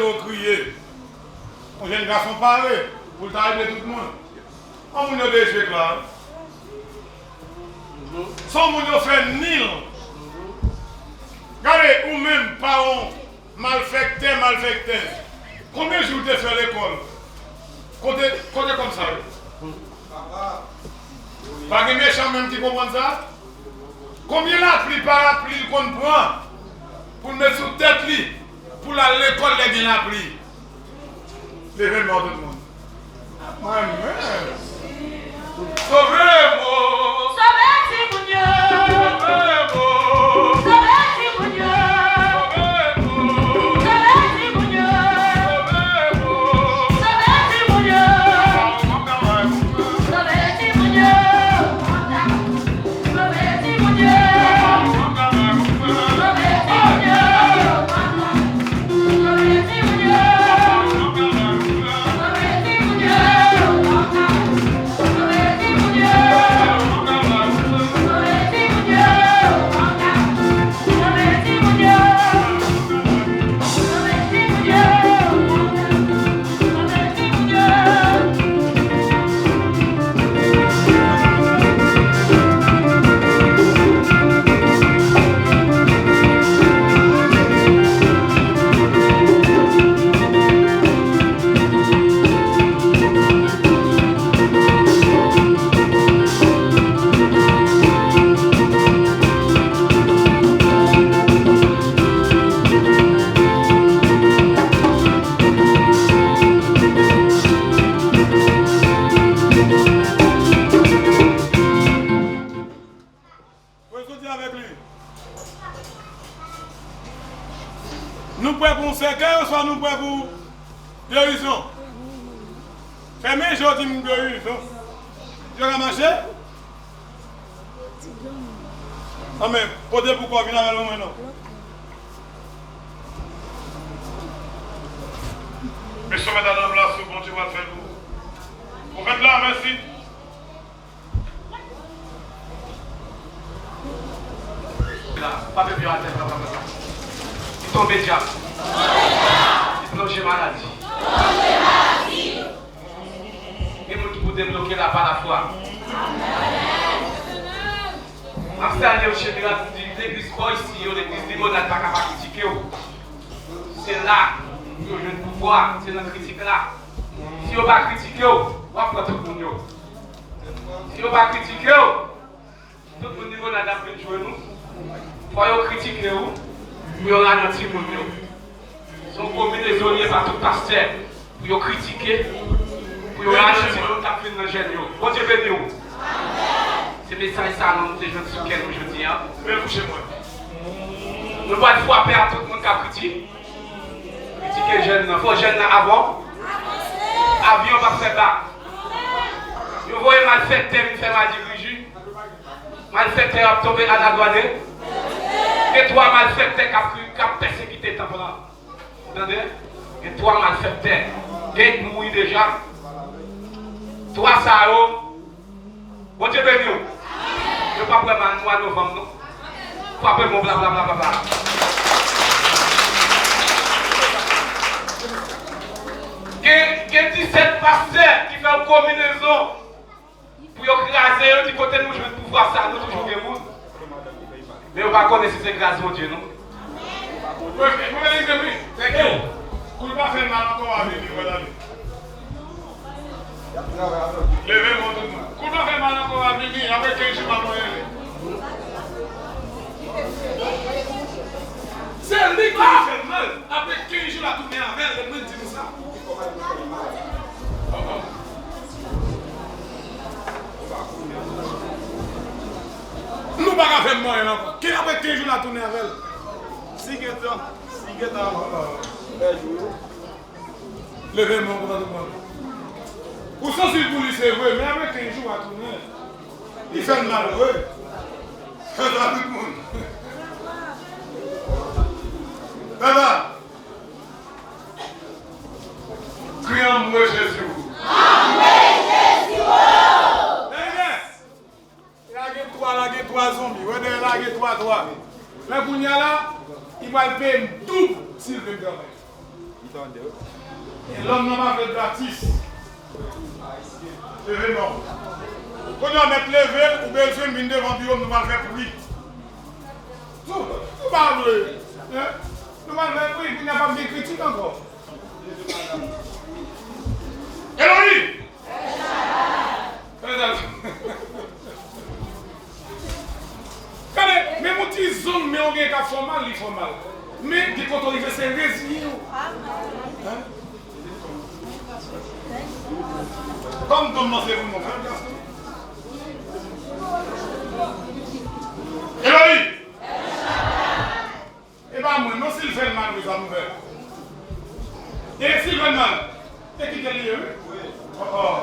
au crier. On jeune garçon parler pour t'arriver tout le monde. On vous a des jeux là. Sans vous fait nil. Regardez, ou même parents malfectés. Combien de jours tu fait l'école? Côté comme ça. Pas de méchants même qui comprennent ça? Combien l'appli par appli qu'on prend pour mettre sous tête lui, pour l'école les bien appli? L'événement de tout le monde. Moi-même. Sauvez-moi! Sauvez-moi! Nous pouvons pour un cercueil ou soit nous pouvons pour guérison. Fermez, je dis guérison. Tu vas marcher? Ah mais, côté pourquoi venir avec nous maintenant? Monsieur, madame, là, ce bon Dieu va faire vous. Vous faites là, merci. Pas de bien à tête, il tombe déjà. Il plonge maladie. Et nous pour débloquer là par la foi. Après aller au chemin de l'église quoi ici, l'église limonade pas capable de critiquer. C'est là que je ne pouvoir, c'est notre critique là. Si on ne va pas critiquer, on va prendre tout le monde. Si on ne va pas critiquer, tout le monde limonade a pris de jouer nous. Il faut critiquer vous, pour ralentir le monde. Son combinaison n'est pas tout pasteur, pour critiquer, pour ralentir le tapis dans le gène. Bon Dieu béni vous. C'est le message ça, nous, des gens sur lesquels nous je dis. Venez coucher moi. Nous ne pouvons pas frapper à tout le monde qui a critiqué. Critiquer les jeunes, il faut les jeunes avant. Avion va faire bas. Vous voyez mal fait, il fait mal dirigé. Mal fait, il a tombé à la douane. Et toi, malfaiteur, qui a persécuté ta plan. Vous entendez? Et toi, malfaiteur, qui est mouillé déjà. Toi, ça, bon Dieu béni. Je ne vais pas prendre le mois de novembre, non? Je ne vais pas prendre mon blablabla. Il y a 17 pasteurs qui font une combinaison pour écraser du côté de nous, je vais pouvoir ça, nous toujours des monde. Mais on ne va pas connaître si c'est grâce à Dieu, non? Oui, mais les amis, c'est que vous ne pouvez pas faire mal encore avec lui, voilà. Levez-moi tout le monde. Vous ne pouvez pas faire mal encore avec lui, après 15 jours à moyen. C'est lui qui fait mal. Après 15 jours à tourner avec, le monde dit ça. Nous ne pouvons pas faire moyen encore. Qui après 15 jours à tourner avec elle? Si quelqu'un levez-moi pour tout le monde. Pour ça, c'est pour lui, c'est vrai, mais avec 15 jours à tourner, il fait mal, oui. Ça va tout le monde. Ça va? Crions moi Jésus. Il a trois zombies, il a trois. Mais pour là, il va payer double s'il veut gagner. Et l'homme n'a pas fait gratis. Levé non. Quand on va mettre levé, ou besoin de venir devant le bureau, nous allons faire pour lui. Tout va vrai. Nous allons faire pour lui, il n'y a pas de critique encore. Elohim! Mais mon petit zone, mais on a un formal, il faut mal. Mais qui quand on arrive, c'est résigné. Comme commencez-vous, mon frère Gaston? Elohim! Eh bien, moi, non, s'il fait le mal, vous allez faire. Et s'il fait le mal, c'est qui est lié? Oh.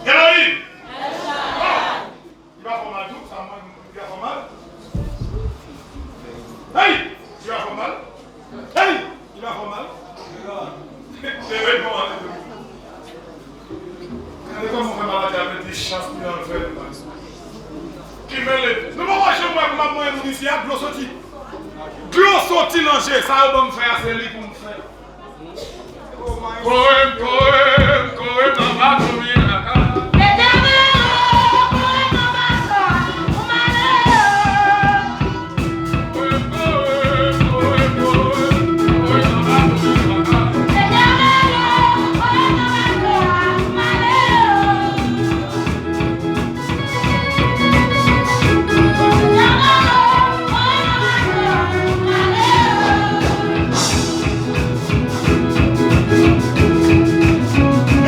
Elohim! Il va faire mal, tout ça, il va faire mal. Hey! Il va faire mal. Hey! Il va faire mal. C'est vraiment mal. Regardez comment on fait mal avec des chances pour le faire. Qui me lève. Nous allons chez moi pour ma moyenne ici, il y a de l'eau sortie. De l'eau sortie dans le jeu, ça va me faire assez libre pour me faire. Poème, dans ma commune, la carte.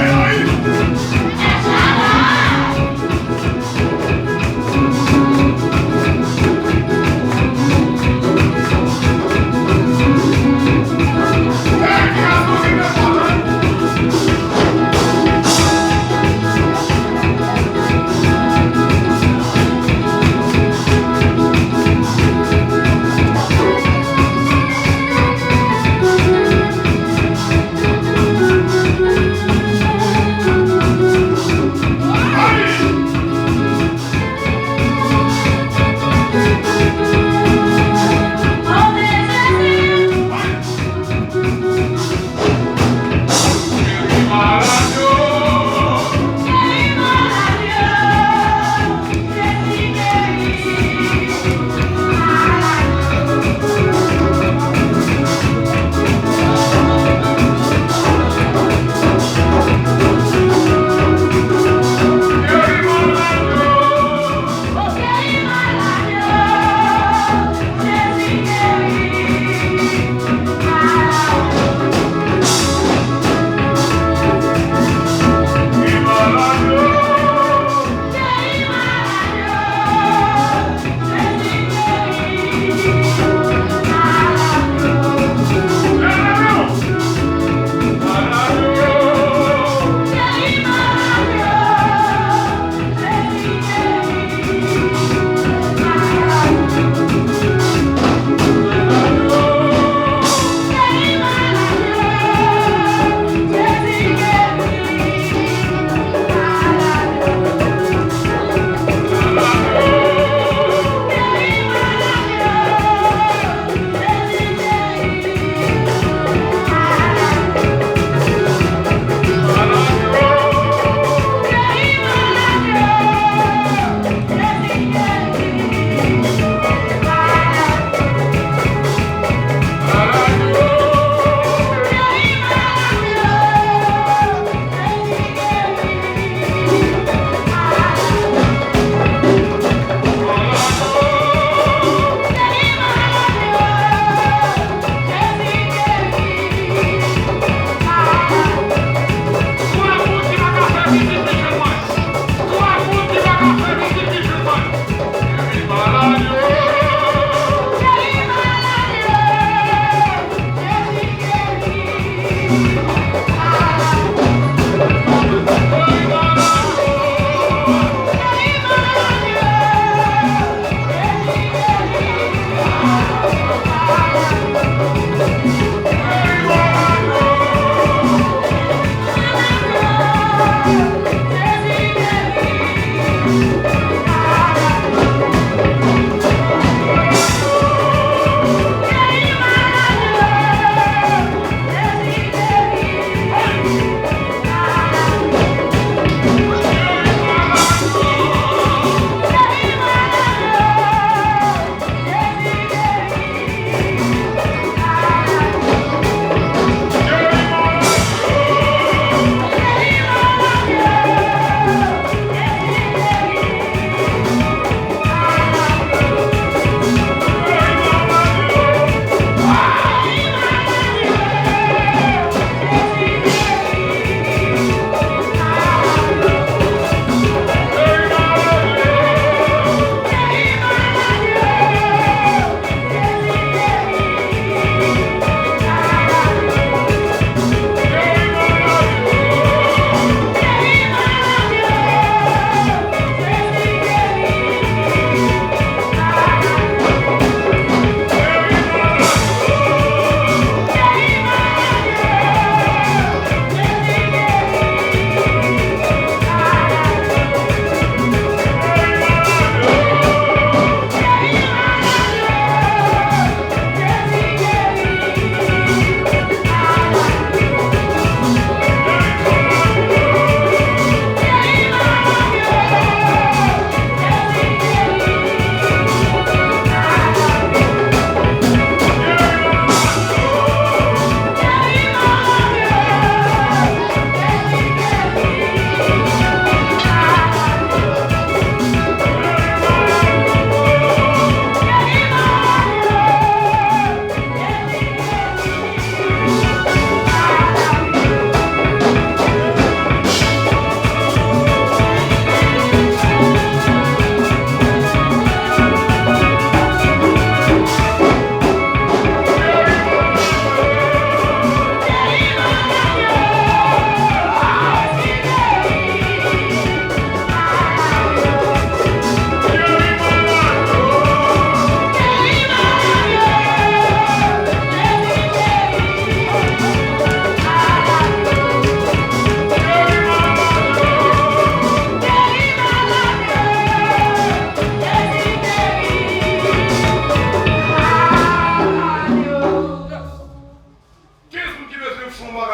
Elohim!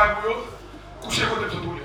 travail pour eux. Couchez côté de ce douleur.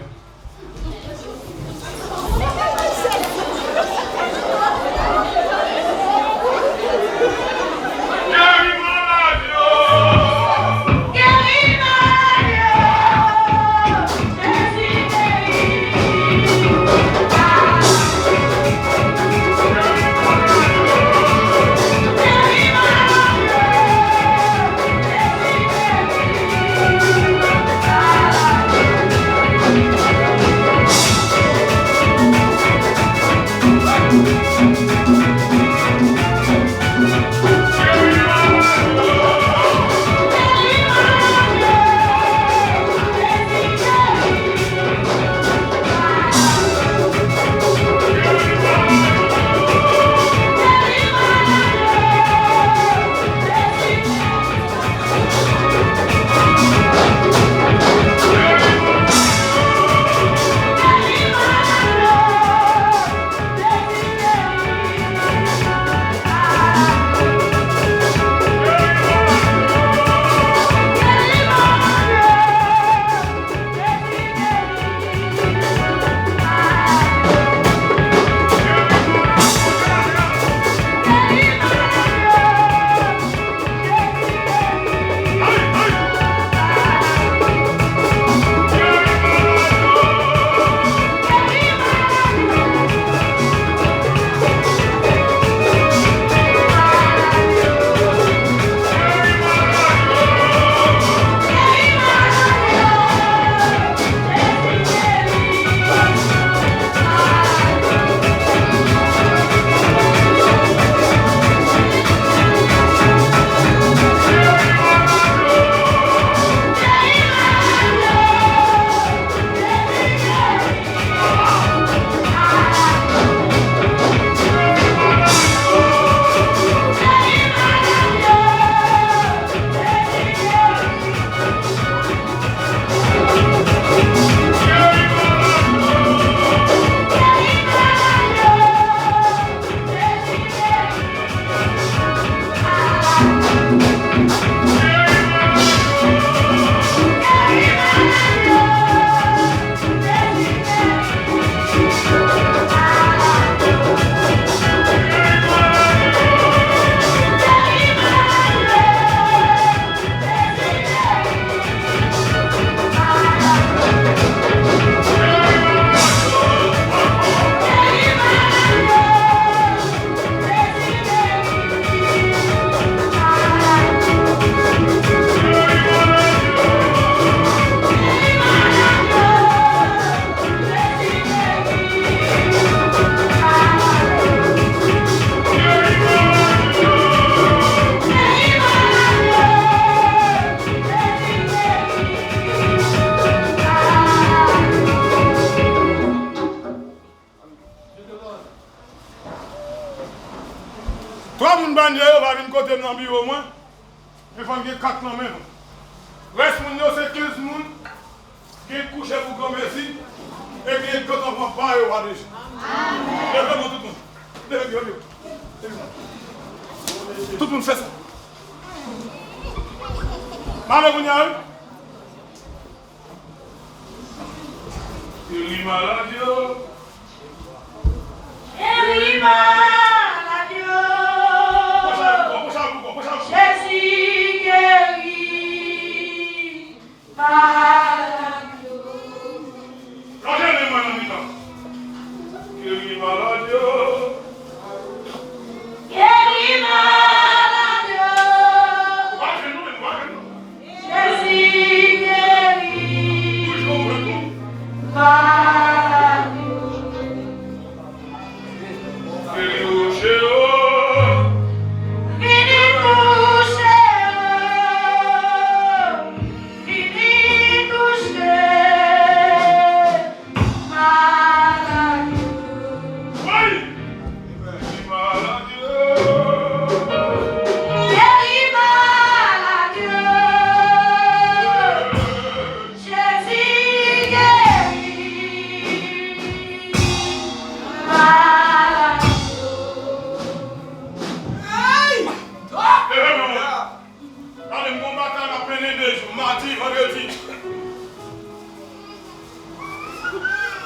Dans le bureau, moi, il faut que 4 ans même. Reste, c'est 15 personnes qui couchent pour commercer et qui quand on va pas, ils vont déjà. Levez-moi tout le monde. Levez-moi. Tout le monde fait ça. Maman, vous n'y allez? Il est malade. Il est malade. Jésus guérit, malade. Regardez-moi dans le temps. Guérit malade. Guérit malade. Jésus guérit, malade.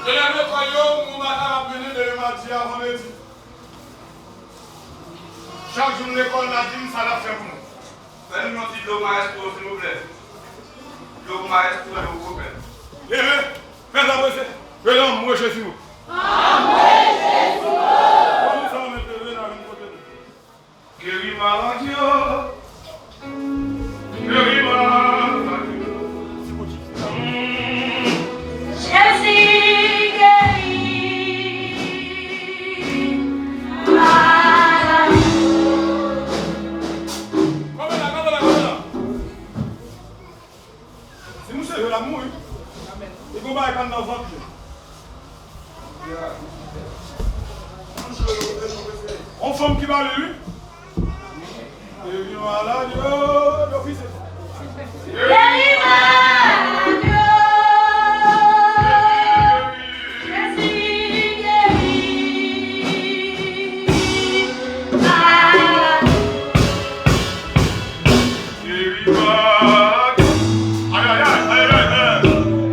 Je l'ai reconnu, mon matin a venu de mardi avant midi. Chaque jour, l'école n'a dit ça l'a fait pour nous. Faites-nous un petit l'eau maestro, s'il vous plaît. L'eau maestro, l'eau coupée. Faites la poser. Venons, moi, Jésus. Guéris ma Dieu. Guéris ma Dieu. Jésus guérit. Si nous savons l'amour, il faut pas être dans le ventre. On femme qui va lui. Et il va là, l'office. Guéris ma Dieu. Jésus guérit. Guéris ma Dieu. Aïe, aïe, aïe, aïe, aïe.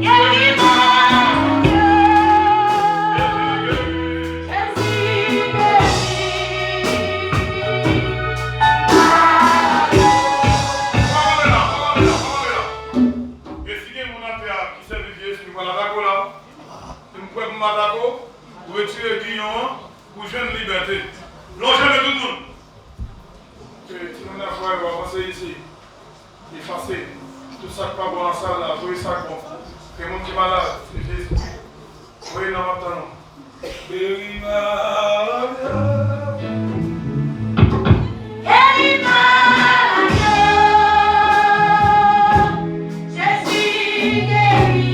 Guéris ma Dieu. Jésus pour retirer Guillaume, pour jeune liberté. L'enjeu de tout le monde. Si nous avons fait, on va passer ici. Effacer tout ça qui n'est pas bon dans la salle, là, tout ça bon. Que les gens qui sont malades, les esprits. Oui, non, maintenant. Jésus guérit.